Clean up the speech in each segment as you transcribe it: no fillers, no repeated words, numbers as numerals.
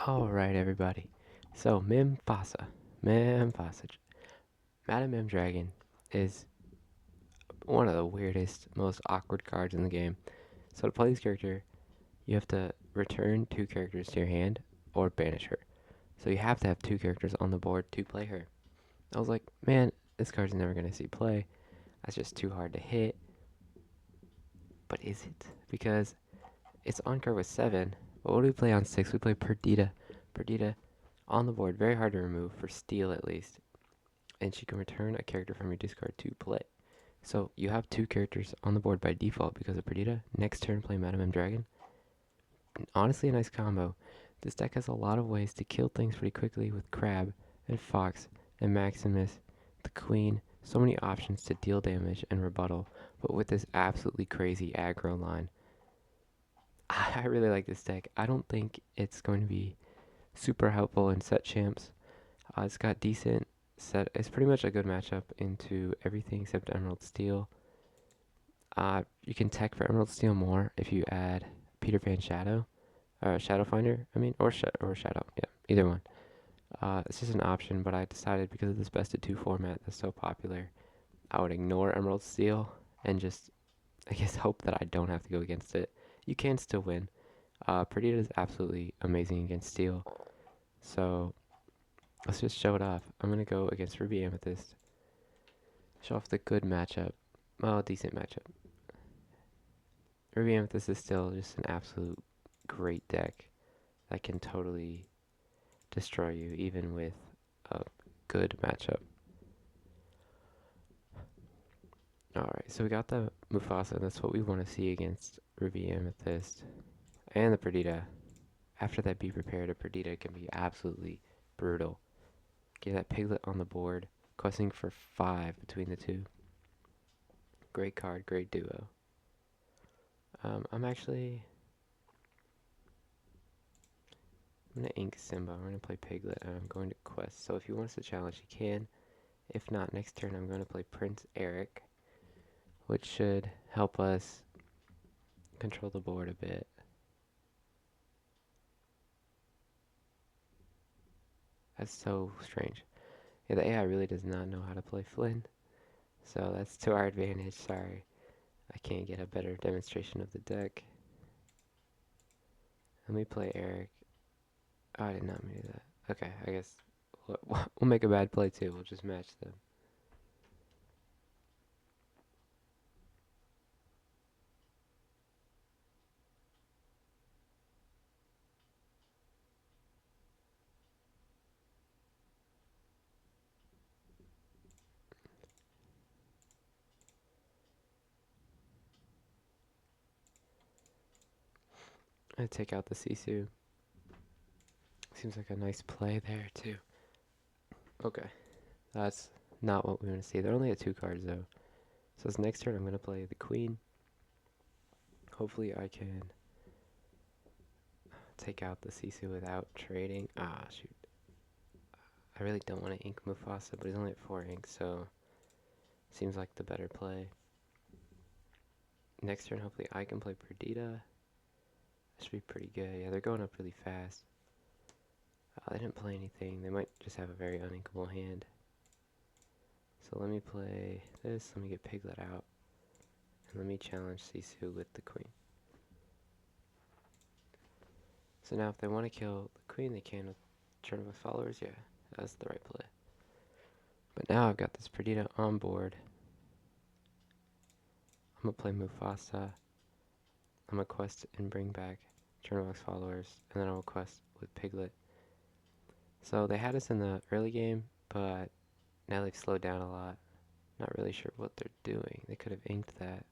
Alright, everybody. So, Mimfasa, Madam Mim Dragon is one of the weirdest, most awkward cards in the game. So, to play this character, you have to return two characters to your hand or banish her. So, you have to have two characters on the board to play her. I was like, man, this card's never going to see play. That's just too hard to hit. But is it? Because it's on card with 7. But what do we play on 6? We play Perdita. Perdita on the board, very hard to remove, for steal at least. And she can return a character from your discard to play. So you have two characters on the board by default because of Perdita. Next turn, play Madam M Dragon. Honestly, a nice combo. This deck has a lot of ways to kill things pretty quickly with Crab and Fox and Maximus, the Queen. So many options to deal damage and rebuttal, but with this absolutely crazy aggro line. I really like this deck. I don't think it's going to be super helpful in set champs. It's got decent set. It's pretty much a good matchup into everything except Emerald Steel. You can tech for Emerald Steel more if you add Peter Pan Shadow, or Shadow Finder. I mean, or Shadow. Yeah, either one. It's just an option, but I decided because of this best of two format that's so popular, I would ignore Emerald Steel and just, I guess, hope that I don't have to go against it. You can still win. Perdita is absolutely amazing against Steel, so let's just show it off. I'm gonna go against Ruby Amethyst. Show off the good matchup. Well, decent matchup. Ruby Amethyst is still just an absolute great deck that can totally destroy you, even with a good matchup. Alright, so we got the Mufasa, and that's what we want to see against Ruby Amethyst. And the Perdita. After that, be prepared. A Perdita can be absolutely brutal. Get that Piglet on the board, questing for 5 between the two. Great card, great duo. I'm gonna ink Simba. I'm gonna play Piglet, and I'm going to quest. So if he wants to challenge, he can. If not, next turn I'm going to play Prince Eric, which should help us control the board a bit. That's so strange. Yeah, the AI really does not know how to play Flynn, so that's to our advantage. Sorry, I can't get a better demonstration of the deck. Let me play Eric. Oh, I did not mean to do that. Okay, I guess we'll make a bad play too. We'll just match them. I take out the Sisu. Seems like a nice play there too. Okay, that's not what we want to see. They're only at 2 cards though. So this next turn I'm going to play the Queen. Hopefully I can take out the Sisu without trading. Ah, shoot. I really don't want to ink Mufasa, but he's only at 4 ink, so seems like the better play. Next turn, hopefully I can play Perdita. That should be pretty good. Yeah, they're going up really fast. They didn't play anything. They might just have a very uninkable hand. So let me play this. Let me get Piglet out. And let me challenge Sisu with the Queen. So now if they want to kill the Queen, they can with Turn of Followers. Yeah, that's the right play. But now I've got this Perdita on board. I'm going to play Mufasa. I'm going to quest and bring back Turn Followers. And then I'll quest with Piglet. So they had us in the early game, but now they've slowed down a lot. Not really sure what they're doing. They could have inked that.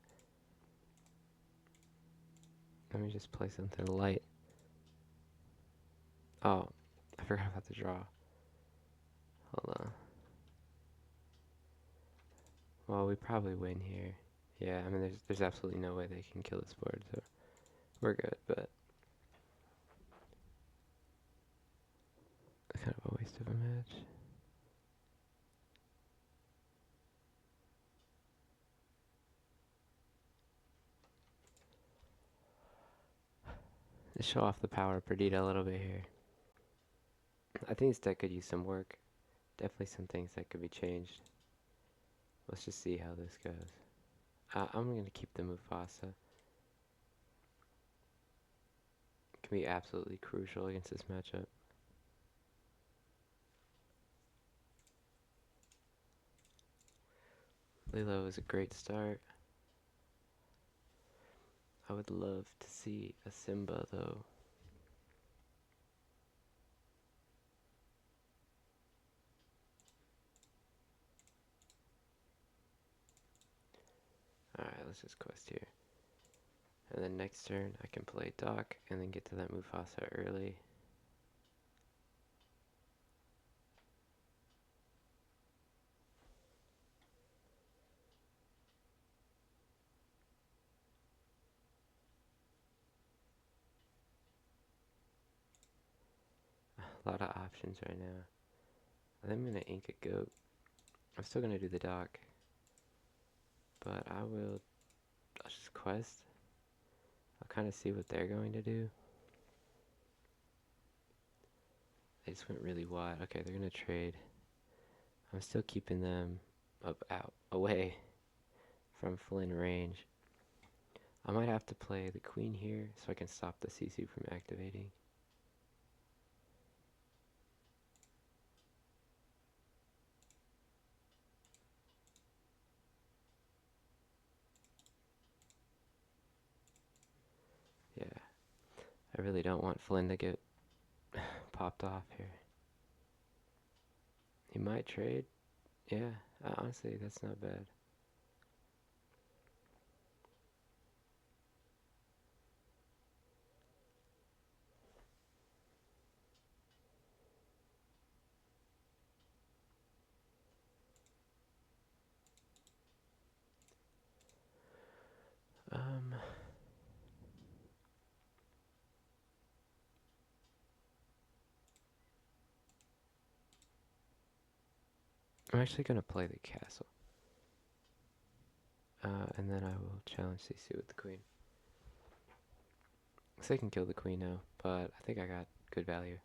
Let me just play something light. Oh, I forgot about the draw. Hold on. Well, we probably win here. Yeah, I mean, there's absolutely no way they can kill this board, so we're good, but kind of a waste of a match. Let's show off the power of Perdita a little bit here. I think this deck could use some work. Definitely some things that could be changed. Let's just see how this goes. I'm going to keep the Mufasa. Can be absolutely crucial against this matchup. Lilo is a great start. I would love to see a Simba though. Alright, let's just quest here. And then next turn I can play Doc and then get to that Mufasa early. A lot of options right now. I think I'm gonna ink a goat. I'm still gonna do the Doc. But I'll just quest. I'll kind of see what they're going to do. They just went really wide. Okay, they're gonna trade. I'm still keeping them away from Flynn range. I might have to play the queen here so I can stop the CC from activating. Yeah, I really don't want Flynn to get popped off here. He might trade. Yeah, honestly, that's not bad. Um, I'm actually gonna play the castle. And then I will challenge CC with the queen. So they can kill the queen now, but I think I got good value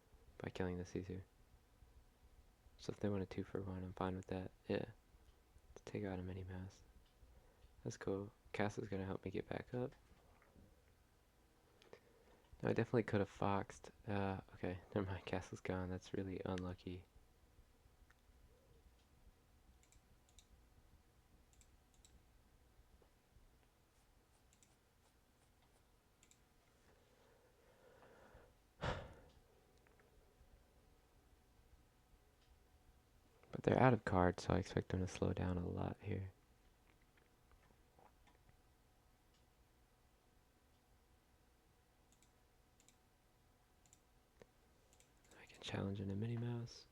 by killing the CC. So if they want a 2-for-1, I'm fine with that. Yeah. To take out a mini mouse. That's cool. Castle's gonna help me get back up. No, I definitely could have foxed. Okay, never mind. Castle's gone. That's really unlucky. But they're out of cards, so I expect them to slow down a lot here. I can challenge in a mini mouse.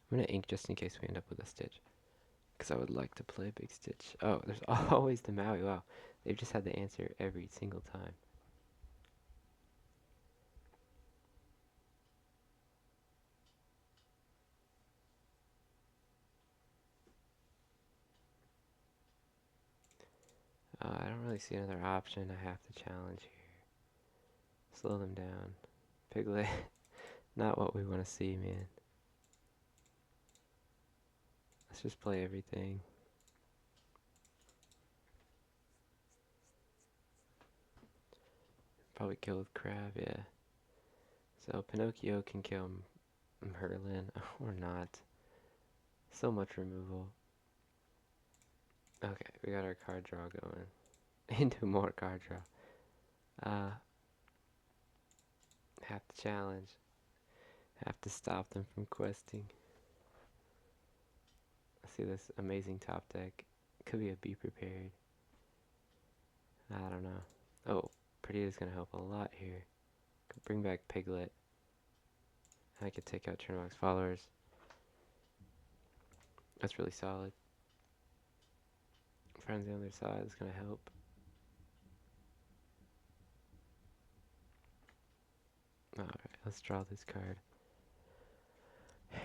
I'm gonna ink just in case we end up with a Stitch. Because I would like to play Big Stitch. Oh, there's always the Maui. Wow. They've just had the answer every single time. I don't really see another option. I have to challenge here. Slow them down. Piglet. Not what we want to see, man. Let's just play everything. Probably kill with Crab, yeah. So Pinocchio can kill Merlin, or not. So much removal. Okay, we got our card draw going. Into more card draw. Have to challenge. Have to stop them from questing. I see this amazing top deck. Could be a Be Prepared. I don't know. Oh, Perdita's gonna help a lot here. Could bring back Piglet. I could take out Turnbox Followers. That's really solid. Friends on the other side is gonna help. Alright, let's draw this card.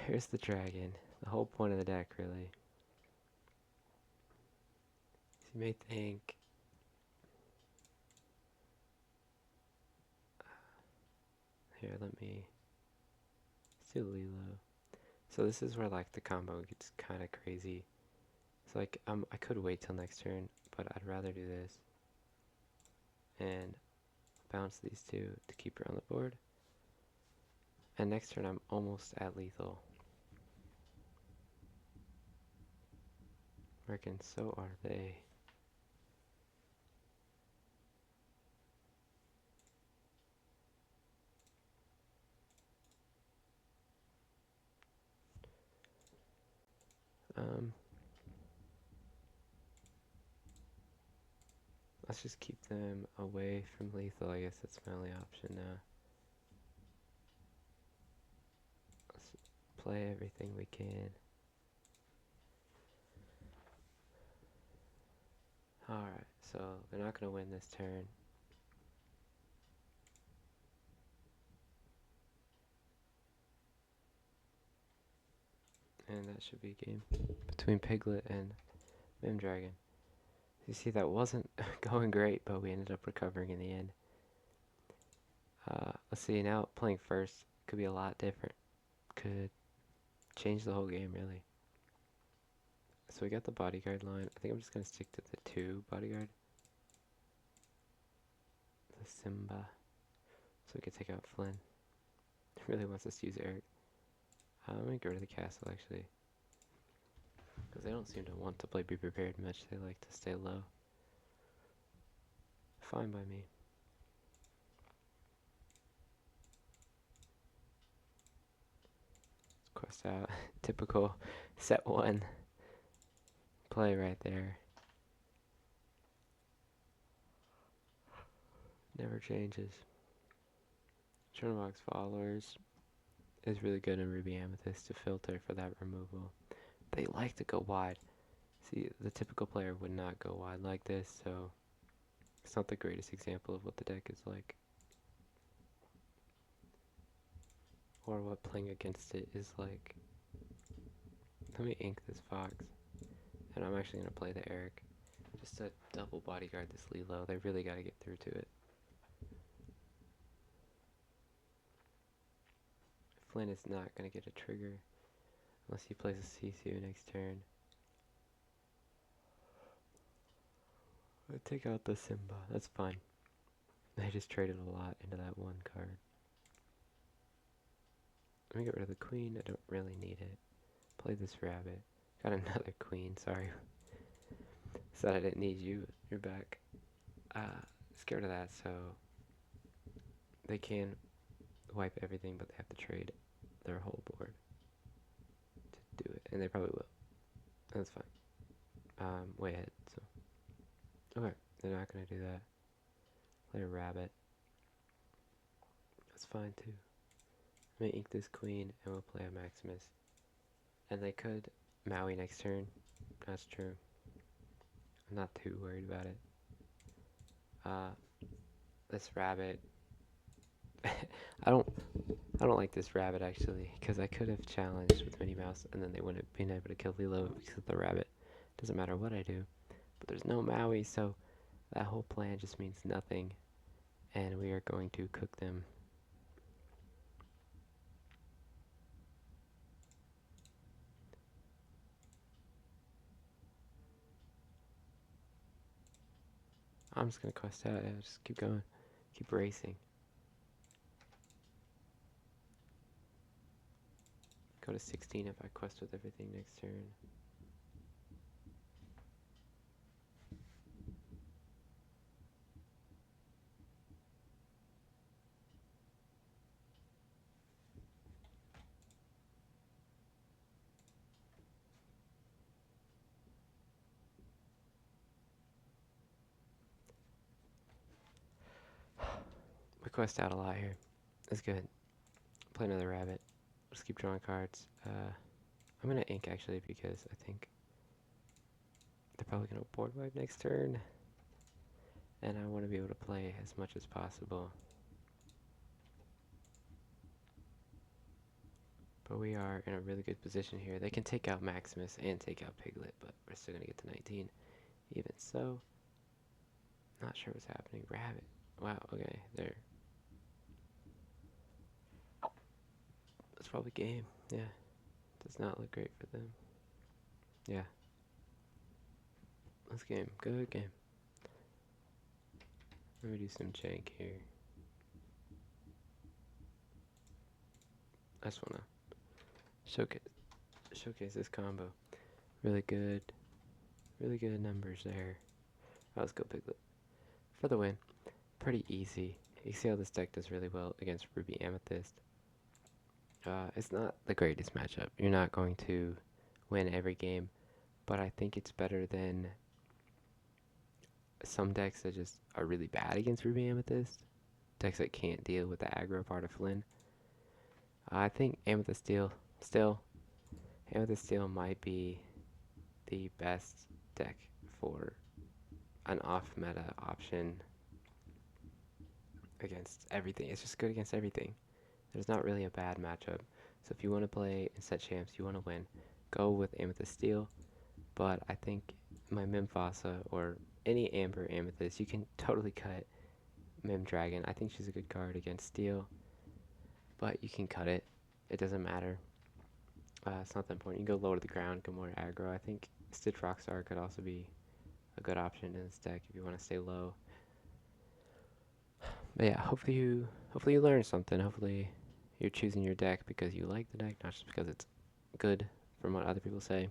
Here's the dragon. The whole point of the deck, really. So you may think... Here, let me Let's do Lilo. So this is where like the combo gets kind of crazy. It's like I could wait till next turn, but I'd rather do this and bounce these two to keep her on the board. And next turn I'm almost at lethal. Freaking so are they. Um, let's just keep them away from lethal. I guess that's my only option now. Let's play everything we can. Alright, so they're not going to win this turn. And that should be a game between Piglet and Mimdragon. You see, that wasn't going great, but we ended up recovering in the end. Let's see, now playing first could be a lot different. Could change the whole game, really. So we got the bodyguard line. I think I'm just going to stick to the 2 bodyguard. The Simba. So we can take out Flynn. He really wants us to use Eric. I'm going to go to the castle, actually. Because they don't seem to want to play Be Prepared much. They like to stay low. Fine by me. Let's quest out. Typical set 1 play right there. Never changes. Chernobog's followers is really good in Ruby Amethyst to filter for that removal. They like to go wide. See, the typical player would not go wide like this, so it's not the greatest example of what the deck is like. Or what playing against it is like. Let me ink this Fox. And I'm actually going to play the Eric. Just to double bodyguard this Lilo. They really got to get through to it. Flynn is not going to get a trigger unless he plays a C2 next turn. I take out the Simba. That's fine. I just traded a lot into that one card. Let me get rid of the queen. I don't really need it. Play this rabbit. Got another queen. Sorry. Said I didn't need you. You're back. Scared of that, so they can wipe everything, but they have to trade their whole board to do it, and they probably will. That's fine. Way ahead, so. Okay, they're not gonna do that. Play a rabbit. That's fine too. I'm gonna ink this queen, and we'll play a Maximus. And they could Maui next turn. That's true. I'm not too worried about it. This rabbit. I don't like this rabbit actually, because I could have challenged with Minnie Mouse, and then they wouldn't have been able to kill Lilo because of the rabbit. Doesn't matter what I do, but there's no Maui, so that whole plan just means nothing, and we are going to cook them. I'm just gonna quest out. Yeah, just keep going, keep racing. Go to 16 if I quest with everything next turn. We quest out a lot here. That's good. Play another rabbit. Just keep drawing cards. I'm gonna ink actually because I think they're probably gonna board wipe next turn, and I want to be able to play as much as possible. But we are in a really good position here. They can take out Maximus and take out Piglet, but we're still gonna get to 19. Even so, not sure what's happening. Rabbit. Wow. Okay, there. That's probably game. Yeah, does not look great for them. Yeah, this game, good game. Let me do some jank here. I just wanna showcase this combo. Really good numbers there. Let's go Piglet for the win. Pretty easy. You see how this deck does really well against Ruby Amethyst. It's not the greatest matchup. You're not going to win every game, but I think it's better than some decks that just are really bad against Ruby Amethyst. Decks that can't deal with the aggro part of Flynn. I think still, Amethyst Steel might be the best deck for an off-meta option against everything. It's just good against everything. There's not really a bad matchup. So if you want to play and set champs, you want to win, go with Amethyst Steel. But I think my Mimfasa or any Amber Amethyst, you can totally cut Mim Dragon. I think she's a good card against Steel, but you can cut it. It doesn't matter. It's not that important. You can go lower to the ground, go more aggro. I think Stitch Rockstar could also be a good option in this deck if you want to stay low. But yeah, hopefully you learned something. Hopefully you're choosing your deck because you like the deck, not just because it's good from what other people say.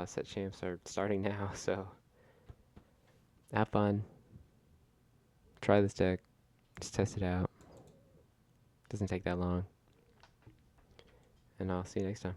Set champs are starting now, so have fun. Try this deck. Just test it out. Doesn't take that long. And I'll see you next time.